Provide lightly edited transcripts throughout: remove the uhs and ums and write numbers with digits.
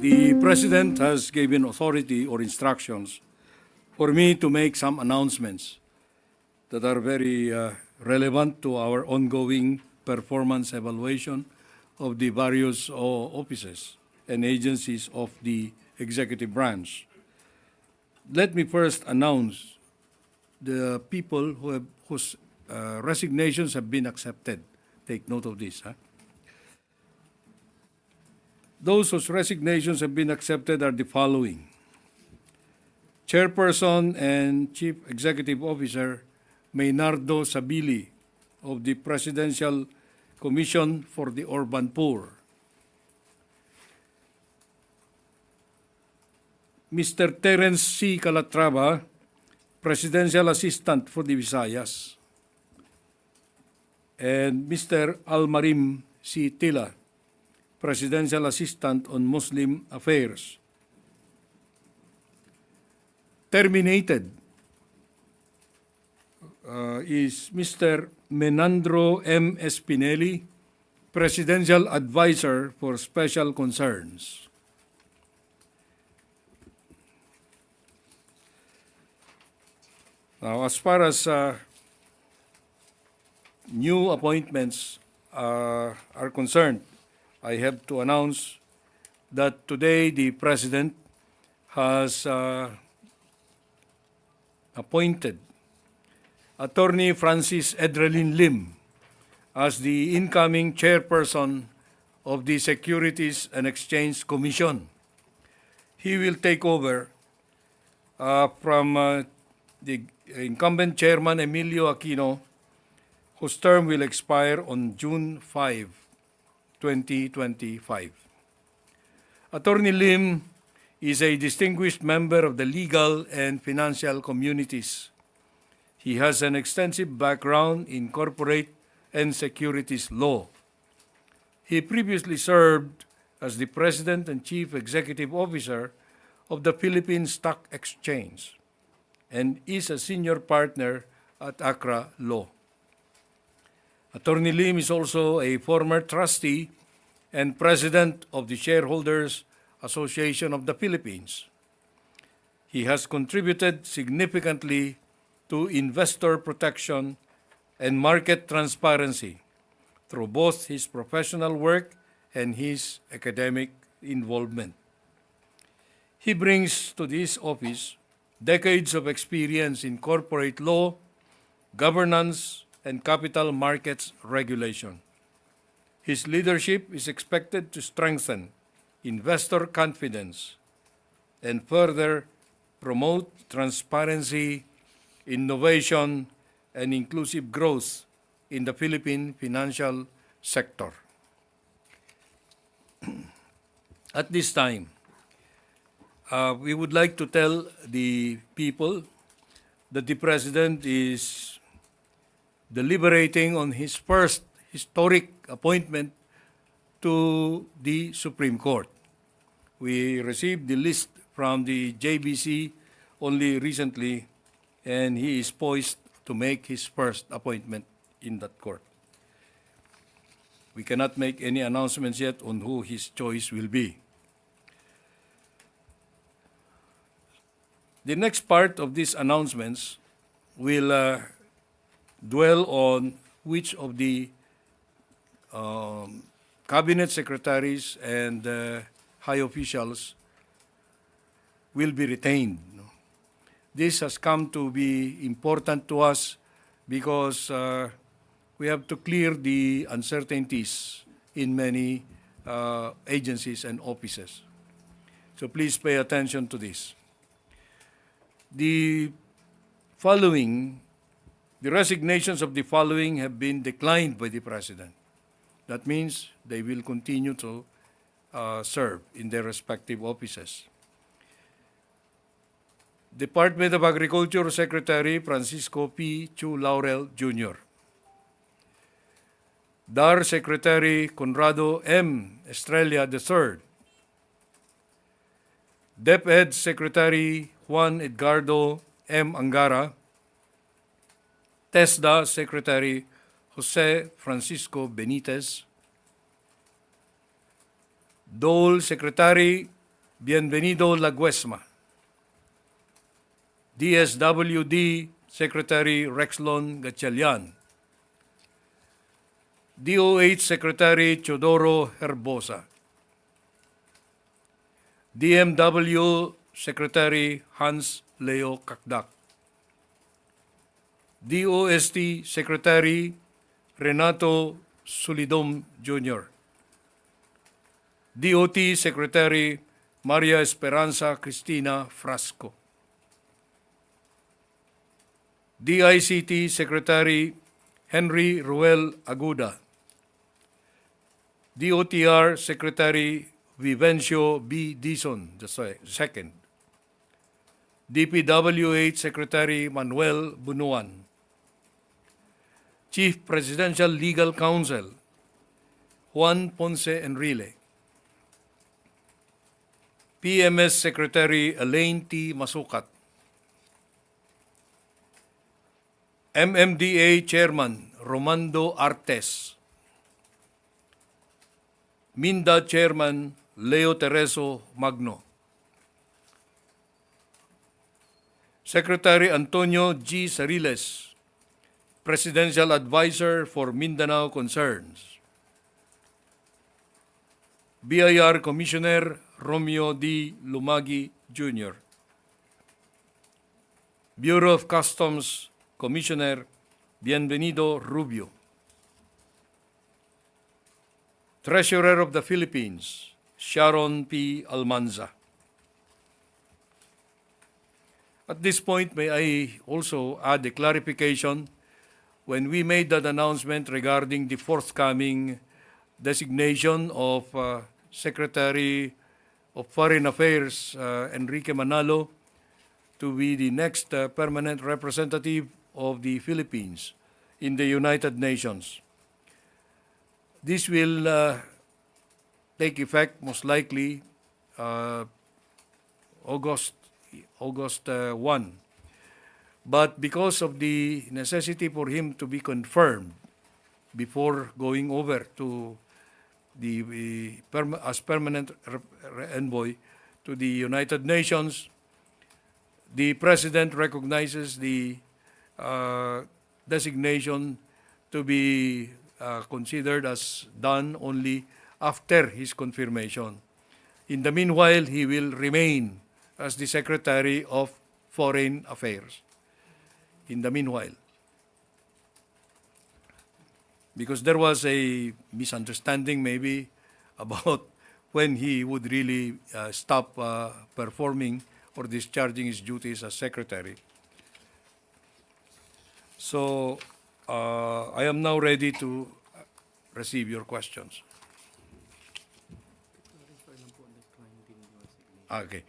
The President has given authority or instructions for me to make some announcements that are very relevant to our ongoing performance evaluation of the various offices and agencies of the executive branch. Let me first announce the people whose resignations have been accepted. Take note of this. Those whose resignations have been accepted are the following: Chairperson and Chief Executive Officer Maynardo Sabili of the Presidential Commission for the Urban Poor. Mr. Terence C. Calatrava, Presidential Assistant for the Visayas. And Mr. Almarim C. Tila, Presidential Assistant on Muslim Affairs. Terminated is Mr. Menandro M. Espinelli, Presidential Advisor for Special Concerns. Now, as far as new appointments are concerned, I have to announce that today the President has appointed Attorney Francis Edralin Lim as the incoming chairperson of the Securities and Exchange Commission. He will take over from the incumbent chairman Emilio Aquino, whose term will expire on June 5, 2025. Attorney Lim is a distinguished member of the legal and financial communities. He has an extensive background in corporate and securities law. He previously served as the President and Chief Executive Officer of the Philippine Stock Exchange and is a senior partner at Accra Law. Attorney Lim is also a former trustee and president of the Shareholders Association of the Philippines. He has contributed significantly to investor protection and market transparency through both his professional work and his academic involvement. He brings to this office decades of experience in corporate law, governance, and capital markets regulation. His leadership is expected to strengthen investor confidence and further promote transparency, innovation, and inclusive growth in the Philippine financial sector. At this time, we would like to tell the people that the President is deliberating on his first historic appointment to the Supreme Court. We received the list from the JBC only recently, and he is poised to make his first appointment in that court. We cannot make any announcements yet on who his choice will be. The next part of these announcements will dwell on which of the cabinet secretaries and high officials will be retained. This has come to be important to us because we have to clear the uncertainties in many agencies and offices. So please pay attention to this. The resignations of the following have been declined by the President. That means they will continue to serve in their respective offices. Department of Agriculture Secretary Francisco P. Chu Laurel Jr. DAR Secretary Conrado M. Estrella III. DepEd Secretary Juan Edgardo M. Angara. TESDA Secretary Jose Francisco Benitez. DOL Secretary Bienvenido Laguesma. DSWD Secretary Rexlon Gatchalian. DOH Secretary Chodoro Herbosa. DMW Secretary Hans Leo Kakdak. DOST Secretary Renato Sulidom Jr. DOT Secretary Maria Esperanza Cristina Frasco. DICT Secretary Henry Ruel Aguda. DOTR Secretary Vivencio B. Dizon II. DPWH Secretary Manuel Bunuan. Chief Presidential Legal Counsel Juan Ponce Enrile. PMS Secretary Elaine T. Masukat. MMDA Chairman Romando Artes. MINDA Chairman Leo Tereso Magno. Secretary Antonio G. Sariles, Presidential Advisor for Mindanao Concerns. BIR Commissioner Romeo D. Lumagi Jr. Bureau of Customs Commissioner Bienvenido Rubio. Treasurer of the Philippines, Sharon P. Almanza. At this point, may I also add a clarification. When we made that announcement regarding the forthcoming designation of Secretary of Foreign Affairs, Enrique Manalo, to be the next permanent representative of the Philippines in the United Nations. This will take effect most likely August 1. But because of the necessity for him to be confirmed before going over to as permanent envoy to the United Nations, the President recognizes the designation to be considered as done only after his confirmation. In the meanwhile, he will remain as the Secretary of Foreign Affairs. In the meanwhile, because there was a misunderstanding maybe about when he would really stop performing or discharging his duties as Secretary. So I am now ready to receive your questions. Okay.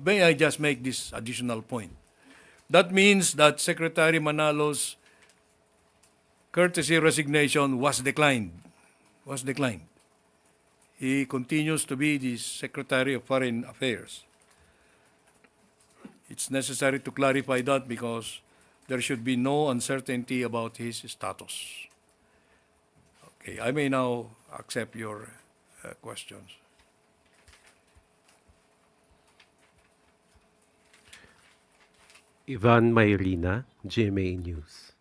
May I just make this additional point? That means that Secretary Manalo's courtesy resignation was declined. He continues to be the Secretary of Foreign Affairs. It's necessary to clarify that because there should be no uncertainty about his status. Okay, I may now accept your questions. Ivan Mayrina, GMA News.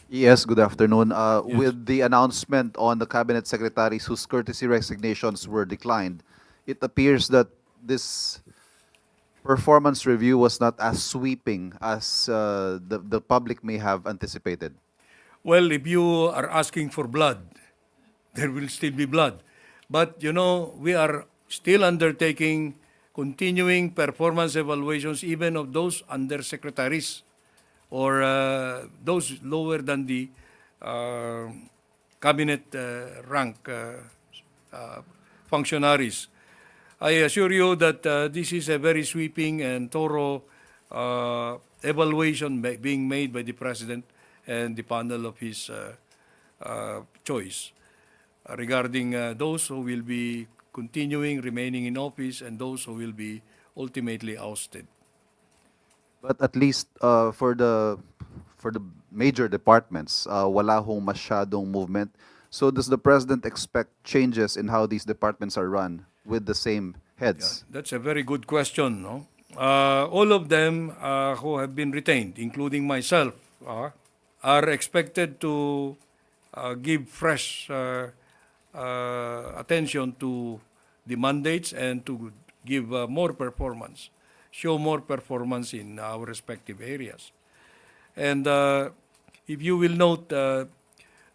Yes, good afternoon. With the announcement on the cabinet secretaries whose courtesy resignations were declined, it appears that this performance review was not as sweeping as the public may have anticipated. Well, if you are asking for blood, there will still be blood. But, you know, we are still undertaking continuing performance evaluations even of those undersecretaries or those lower than the cabinet rank functionaries. I assure you that this is a very sweeping and thorough evaluation being made by the President and the panel of his choice regarding those who will be continuing, remaining in office, and those who will be ultimately ousted. But at least for the major departments, wala hong masyadong movement. So does the President expect changes in how these departments are run with the same heads? That's a very good question. No? All of them who have been retained, including myself, are expected to give fresh attention to the mandates and to give more performance, show more performance in our respective areas. And if you will note,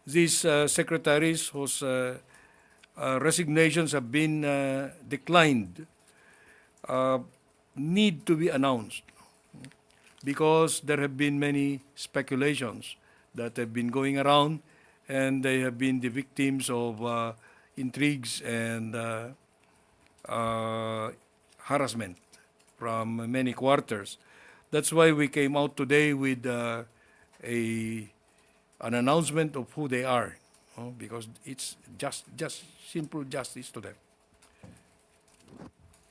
these secretaries whose resignations have been declined need to be announced because there have been many speculations that have been going around and they have been the victims of intrigues and harassment from many quarters. That's why we came out today with an announcement of who they are, because it's just simple justice to them.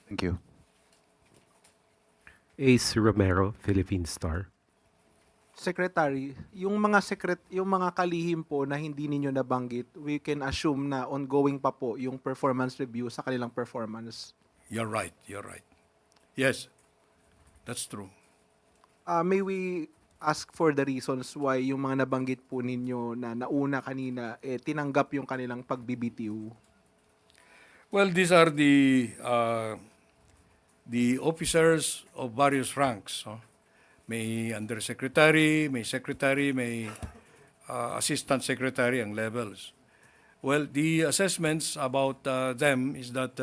Thank you. Ace Romero, Philippine Star. Secretary, yung mga kalihim po na hindi ninyo nabanggit, we can assume na ongoing pa po yung performance review sa kanilang performance. You're right. Yes, that's true. May we ask for the reasons why yung mga nabanggit po ninyo na nauna kanina, tinanggap yung kanilang pagbibitiw? Well, these are the officers of various ranks. May undersecretary, may secretary, may assistant secretary ang levels. Well, the assessments about them is that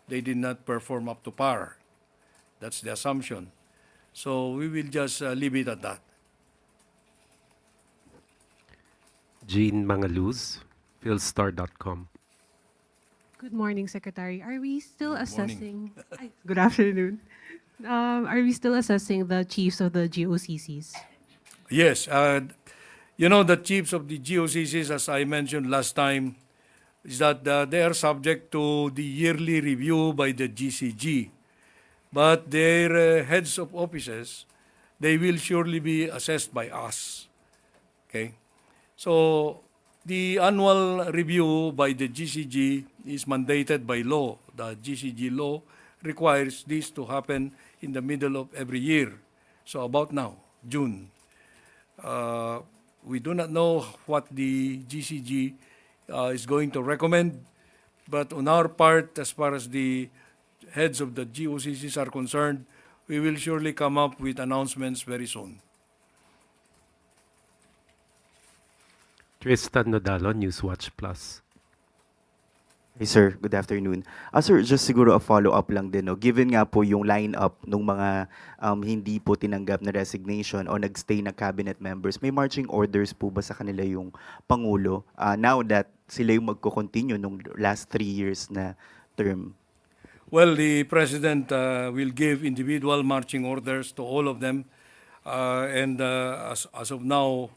they did not perform up to par. That's the assumption. So we will just leave it at that. Jean Mangaluz, philstar.com. Good morning, Secretary. Are we still Good assessing? Good afternoon. Are we still assessing the chiefs of the GOCCs? Yes, the chiefs of the GOCCs, as I mentioned last time, is that they are subject to the yearly review by the GCG. But their heads of offices, they will surely be assessed by us. Okay? So, the annual review by the GCG is mandated by law. The GCG law requires this to happen in the middle of every year. So about now, June. We do not know what the GCG is going to recommend, but on our part, as far as the heads of the GOCCs are concerned, we will surely come up with announcements very soon. Tristan Nodalo, Newswatch Plus. Hey sir, good afternoon. Sir, just siguro a follow-up lang din. No? Given nga po yung line-up ng mga hindi po tinanggap na resignation o nagstay na cabinet members, may marching orders po ba sa kanila yung Pangulo now that sila yung magko-continue nung last 3 years na term? Well, the President will give individual marching orders to all of them. And as of now,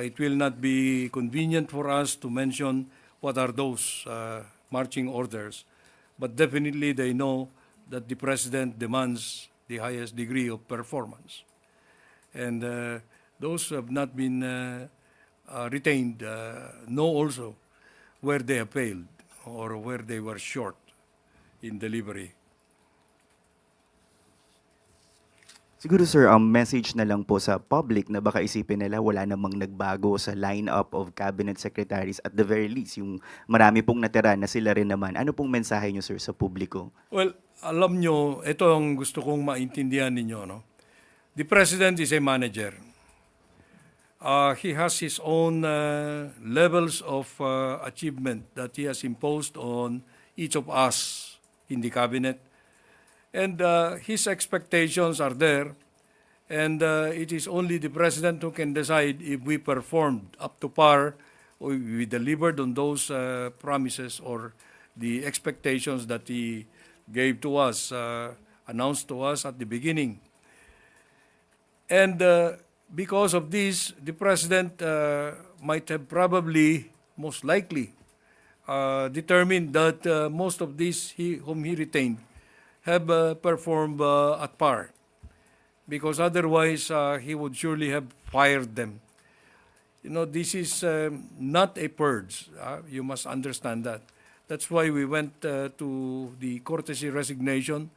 it will not be convenient for us to mention what are those marching orders. But definitely they know that the President demands the highest degree of performance. And those who have not been retained know also where they have failed or where they were short in delivery. Siguro sir, message na lang po sa public na baka isipin nila wala namang nagbago sa lineup of cabinet secretaries at the very least, yung marami pong natira na sila rin naman. Ano pong mensahe nyo sir sa publiko? Well, alam nyo, ito ang gusto kong maintindihan ninyo. No? The President is a manager. He has his own levels of achievement that he has imposed on each of us in the cabinet. And his expectations are there, and it is only the President who can decide if we performed up to par, or we delivered on those promises or the expectations that he gave to us, announced to us at the beginning. And because of this, the President might have probably, most likely, determined that most of these whom he retained have performed at par, because otherwise he would surely have fired them. You know, this is not a purge. You must understand that. That's why we went to the courtesy resignation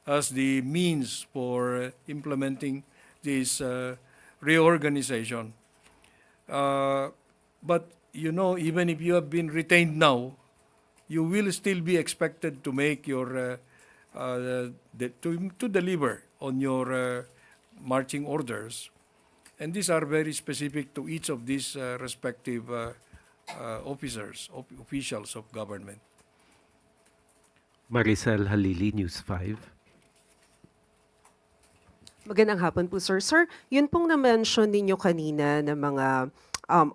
as the means for implementing this reorganization. But even if you have been retained now, you will still be expected to make your to deliver on your marching orders, and these are very specific to each of these respective officials of government. Maricel Halili, News 5. Magandang hapon po, sir. Sir, yun pong na-mention ninyo kanina na mga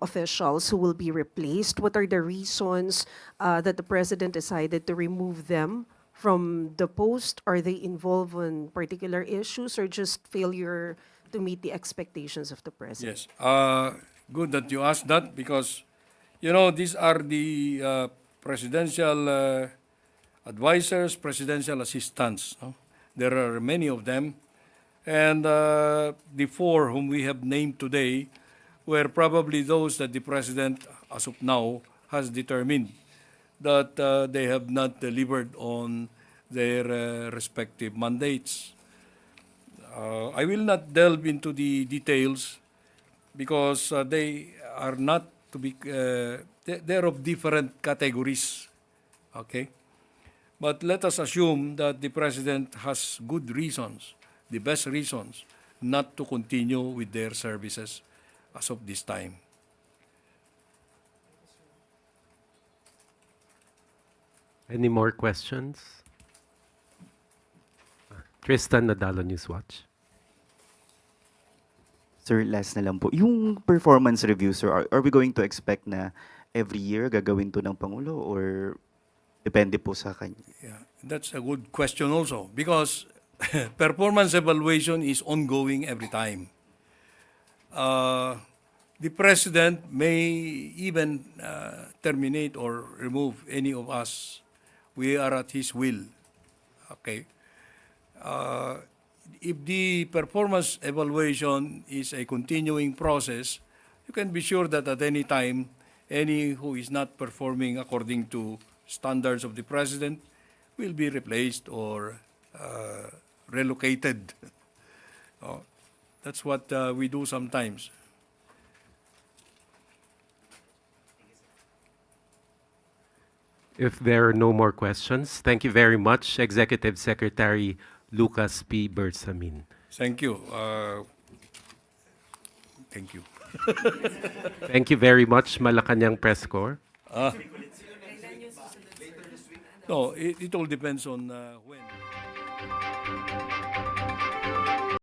officials who will be replaced. What are the reasons that the President decided to remove them from the post? Are they involved in particular issues or just failure to meet the expectations of the President? Yes. Good that you asked that because, these are the presidential advisors, presidential assistants. No? There are many of them. And the four whom we have named today were probably those that the President, as of now, has determined that they have not delivered on their respective mandates. I will not delve into the details because they are not to be, they're of different categories, okay? But let us assume that the President has good reasons, the best reasons, not to continue with their services as of this time. Any more questions? Tristan Nadalo, Newswatch. Sir, last na lang po. Yung performance review, sir, are we going to expect na every year gagawin to ng Pangulo or depende po sa kanya? Yeah, that's a good question also because performance evaluation is ongoing every time. The President may even terminate or remove any of us. We are at his will. Okay. If the performance evaluation is a continuing process, you can be sure that at any time, any who is not performing according to standards of the President will be replaced or relocated. That's what we do sometimes. If there are no more questions, thank you very much, Executive Secretary Lucas P. Bersamin. Thank you. Thank you. Thank you very much, Malacanang Press Corps. No, it all depends on when.